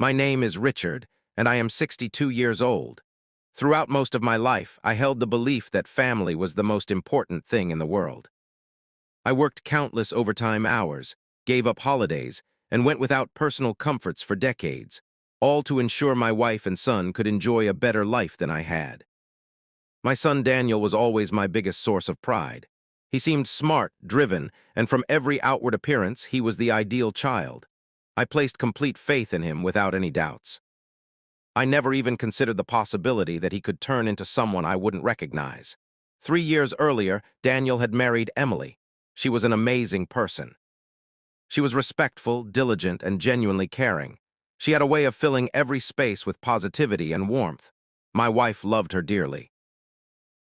My name is Richard, and I am 62 years old. Throughout most of my life, I held the belief that family was the most important thing in the world. I worked countless overtime hours, gave up holidays, and went without personal comforts for decades, all to ensure my wife and son could enjoy a better life than I had. My son Daniel was always my biggest source of pride. He seemed smart, driven, and from every outward appearance, he was the ideal child. I placed complete faith in him without any doubts. I never even considered the possibility that he could turn into someone I wouldn't recognize. 3 years earlier, Daniel had married Emily. She was an amazing person. She was respectful, diligent, and genuinely caring. She had a way of filling every space with positivity and warmth. My wife loved her dearly.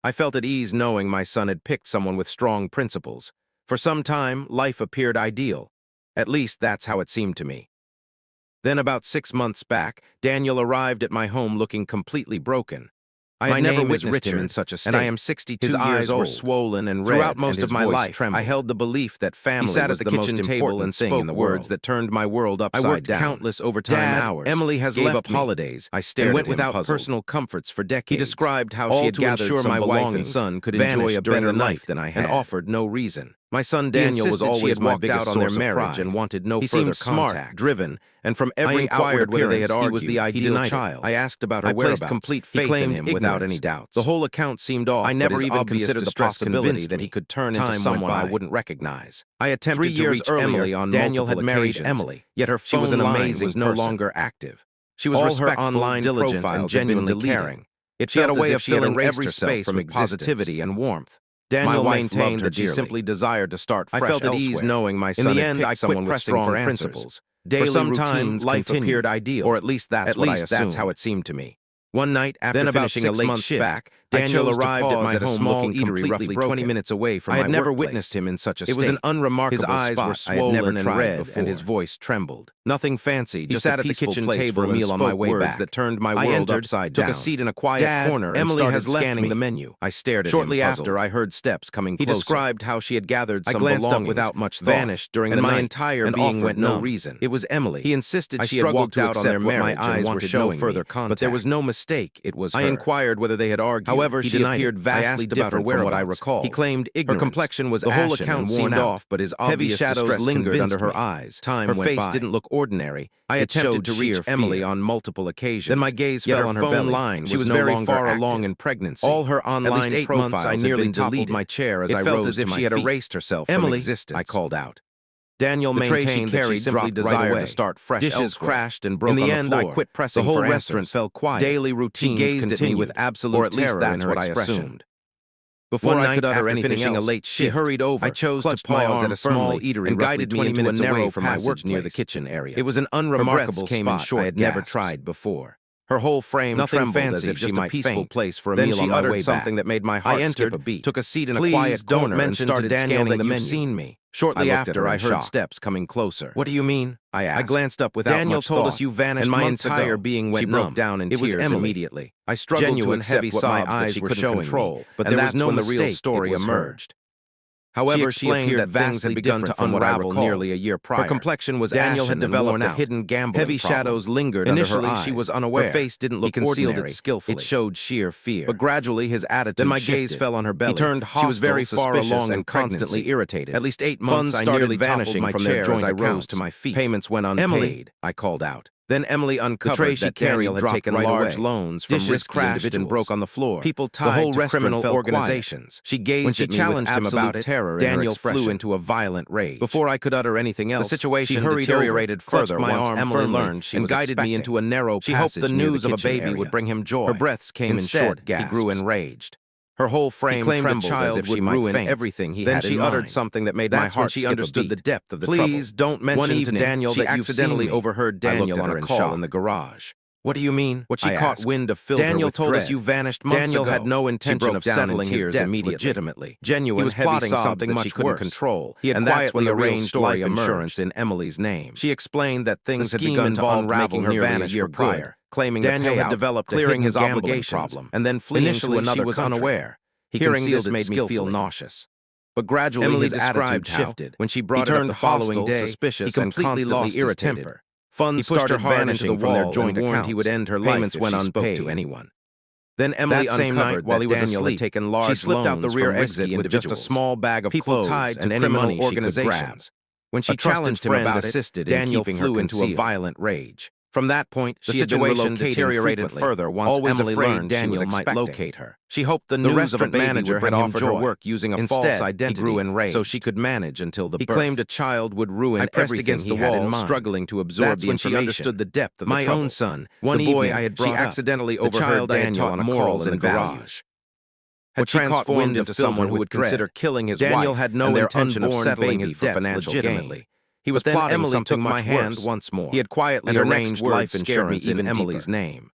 I felt at ease knowing my son had picked someone with strong principles. For some time, life appeared ideal. At least that's how it seemed to me. Then about 6 months back, Daniel arrived at my home looking completely broken. I had never witnessed him in such a state. And I am 62 years old. His eyes were swollen and red. Throughout most of my life, I held the belief that family was the most important thing in the world. Words that turned my world upside down. I worked countless overtime hours. Emily has left holidays. I stared and went without personal comforts for decades. He described how she had gathered some my wife and son could enjoy a better life than I had, and offered no reason. My son Daniel was always my biggest source of pride. On their marriage and wanted no further contact. He seemed smart, driven, and from every outward whether they had argued, he was the ideal child. I asked about her whereabouts. I placed complete faith in him without any doubts. The whole account seemed off. I never even considered the possibility that he could turn into someone I wouldn't recognize. I attempted to reach Emily on Daniel had married Emily, yet her phone line was no longer active. She was respectful, online diligent, and genuinely caring. She had a way of filling every space with positivity and warmth. Daniel maintained that she simply desired to start fresh elsewhere. I felt at ease knowing my son had picked someone with strong principles. For some time, life appeared ideal, or at least that's what I assumed. That's how it seemed to me. One night, after finishing a late shift, Daniel arrived at my home small eatery roughly 20 minutes away from my workplace. I had never witnessed him in such a state. It was an unremarkable spot. His eyes were swollen and red, and his voice trembled. Nothing fancy, just a peaceful place for a meal on my way back. That turned my world upside down. Took a seat in a quiet corner and started scanning the menu. I stared at him, puzzled. Shortly after, I heard steps coming closer. He described how she had gathered some belongings. I glanced up without much thought, vanished during the night, my entire being went no reason. It was Emily. He insisted she had walked out on their marriage and wanted no further contact. But there was no mistake, it was her. I inquired whether they had argued. However, she appeared vastly different from what I recall. He claimed ignorance. Her complexion was ashen. The whole account seemed off, but his obvious shadows lingered under her eyes. Her face didn't look ordinary. I attempted to reach Emily on multiple occasions. Then my gaze fell on her belly. She was very far along in pregnancy. All her online profiles I nearly toppled my chair as I rose as if she had erased herself from existence. I called out. Daniel maintained that she simply desired to start fresh elsewhere. Dishes crashed and broke on the floor. In the end, I quit pressing for answers. The whole restaurant fell quiet. Daily routines gazed at me with absolute terror in her expression. Before I could utter anything else, a late shift, she hurried over. I chose to pause at a small eatery and guided me into a narrow passage near the kitchen area. It was an unremarkable spot I had never tried before. Her whole frame trembled as if she might faint. Place for a meal on my way back. Then she uttered something that made my heart skip a beat. Took a seat in a quiet corner and started scanning the menu. Seen me. Shortly after, I heard steps coming closer. What do you mean? I asked. I glanced up without much thought. Daniel told us you vanished and my entire being went numb. She broke down in tears immediately. I struggled to accept what my eyes were showing me, but there was no mistake. The real story emerged. However, she appeared that things had begun to unravel nearly a year prior. Her complexion was Daniel had developed a hidden gambling problem. Heavy shadows lingered under her eyes. She was unaware. Her face didn't look ordinary. He concealed it skillfully. It showed sheer fear. But gradually, his attitude shifted. Then my gaze fell on her belly. He turned hostile, she was very far along and constantly irritated. At least 8 months, I nearly vanishing from their chair as I rose to my feet. Payments went unpaid. Emily, I called out. Then Emily uncovered that Daniel had taken large loans from risky individuals and broke on the floor. People tied to criminal organizations. She gazed at me with absolute terror. Daniel flew into a violent rage. Before I could utter anything else, the situation deteriorated further once Emily learned she was guided me into a narrow passage. She hoped the news of a baby would bring him joy. Her breaths came in short gasps. He grew enraged. Her whole frame trembled as if she might ruin everything he had in mind. Then she uttered something that made my heart skip a beat. Understood the depth of the trouble. Please don't mention to Daniel that you accidentally overheard Daniel on a call in the garage. What do you mean? What she caught wind of filled her with dread. Daniel told us you vanished months ago. Daniel had no intention of settling his debts legitimately. Genuine, he was plotting something that she couldn't control. He had quietly arranged life insurance in Emily's name. She explained that things had begun to unravel nearly a year prior, claiming Daniel had developed clearing his obligations and then fleeing to another country. She was unaware. Hearing this made me feel nauseous. But gradually his attitude shifted. When she brought it up the following day, suspicious, he completely lost his temper. Funds started vanishing from their joint accounts. He would end her life if she spoke to anyone. Then Emily uncovered that Daniel had taken large loans. She slipped out the rear exit with just a small bag of clothes tied to criminal organizations. When she challenged him about it, Daniel flew into a violent rage. From that point, the situation deteriorated further once Emily learned Daniel might locate her. She hoped the restaurant manager had offered her work using a false identity, he grew enraged, so she could manage until the birth. He claimed a child would ruin everything against the wall, struggling to absorb the information. When she understood the depth of the trouble. My own son, the boy I had brought up, she accidentally overheard Daniel on morals and values. Had transformed into someone who would consider killing his wife. Daniel had no intention of settling his debts legitimately. He was plotting Emily something took my hand once more. He had quietly arranged life insurance in Emily's name.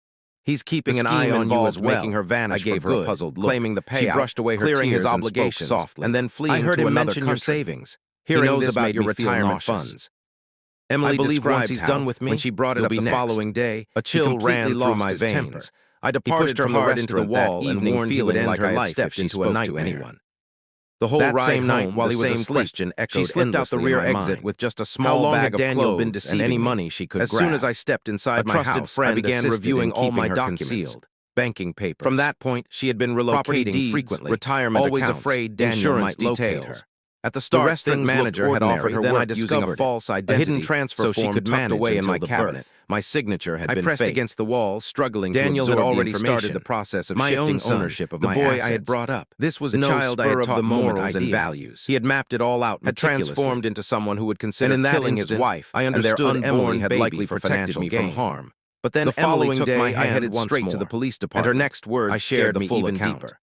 He's keeping an eye on you as well. Making her vanish. I gave her a puzzled look, claiming the payout. She brushed away her clearing his obligations softly, and then fleeing to another country. Your savings. He knows about your retirement funds. Emily believed once he's done with me, when she brought it up the following day, a chill ran through my veins. I departed from the restaurant that evening, feeling like I had stepped into a nightmare. The whole ride home, while he was asleep, she slipped out the rear exit with just a small bag of clothes and any money she could grab. As soon as I stepped inside my house, I began reviewing all my documents, banking papers. From that point, she had been relocating frequently, retirement always accounts, afraid Daniel might locate her. At the start, the restaurant manager had offered her work using a false identity, a hidden transfer form tucked away in my cabinet. My signature had been pressed against the wall, struggling to absorb the information. Daniel had already started the process of shifting ownership of my assets. The boy I had brought up. This was the child I had taught morals and values. He had mapped it all out, had transformed into someone who would consider killing his wife. I understood Emily had likely protected me from harm. But then the following day, I headed straight to the police department. And her next words scared me even deeper.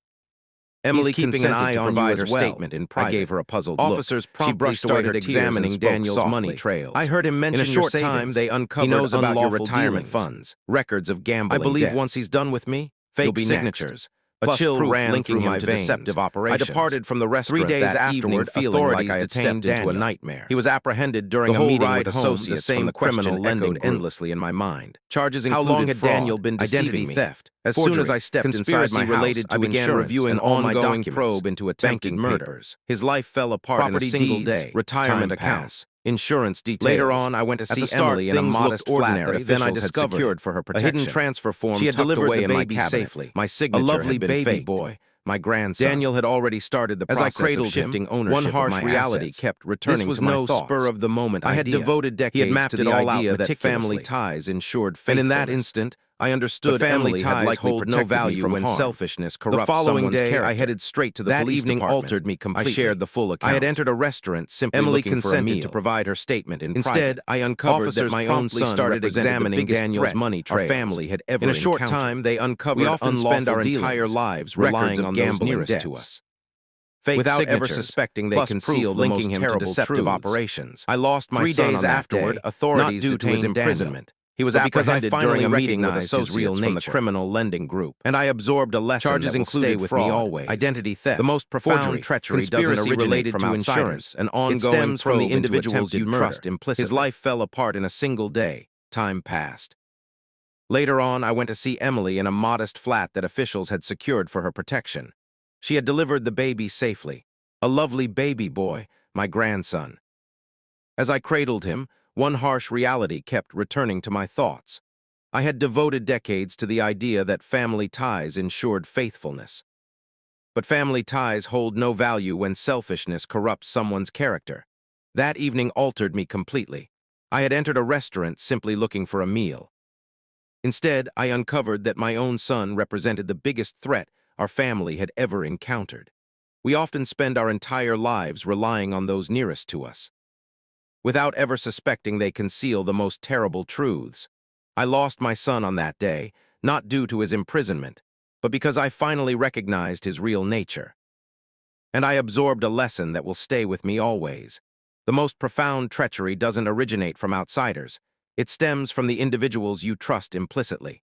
Emily keeping an eye on you as well. In private. I gave her a puzzled look. Officers promptly started examining Daniel's money trails. I heard him mention in a short time they uncovered he knows about your retirement funds, records of gambling. I believe once he's done with me, fake signatures. A chill ran through my veins. Deceptive operations. I departed from the restaurant 3 days afterward, feeling like I had stepped into a nightmare. He was apprehended during a meeting with associates from the criminal lending endlessly in my mind. Charges included how long had Daniel been deceiving me? Theft. As soon as I stepped inside my house, I began reviewing all my documents, probe into attempted murders. His life fell apart in a single day. Retirement accounts. Insurance details. Later on, I went to see Emily in a modest flat that officials had secured for her protection. A hidden transfer form she had delivered away the baby safely. My signature a lovely baby boy, my grandson. Daniel had already started the process of shifting ownership. One harsh reality kept returning to my thoughts. This was no spur of the moment idea. I had devoted decades to the idea that family ties ensured faithfulness. And in that instant, I understood family ties hold no value when selfishness corrupts someone's character. I headed straight to the police department. That evening altered me completely. I shared the full account. I had entered a restaurant simply looking for a meal. To provide her statement in private. Instead, I uncovered that my own son started examining Daniel's money trails our family had ever encountered. In a short time, they uncovered we often spend our entire lives relying on gambling nearest to us. Fake without ever suspecting they concealed linking him to deceptive operations. I lost my son 3 days afterward. Authorities detained imprisonment. He was apprehended during a meeting with associates from the criminal lending group, and I absorbed a lesson charges that will stay with me always. Identity theft, the most profound treachery doesn't originate from insurance, and ongoing it stems from the individuals you trust implicitly. His life fell apart in a single day. Time passed. Later on, I went to see Emily in a modest flat that officials had secured for her protection. She had delivered the baby safely, a lovely baby boy, my grandson. As I cradled him, one harsh reality kept returning to my thoughts. I had devoted decades to the idea that family ties ensured faithfulness. But family ties hold no value when selfishness corrupts someone's character. That evening altered me completely. I had entered a restaurant simply looking for a meal. Instead, I uncovered that my own son represented the biggest threat our family had ever encountered. We often spend our entire lives relying on those nearest to us, without ever suspecting they conceal the most terrible truths. I lost my son on that day, not due to his imprisonment, but because I finally recognized his real nature. And I absorbed a lesson that will stay with me always. The most profound treachery doesn't originate from outsiders. It stems from the individuals you trust implicitly.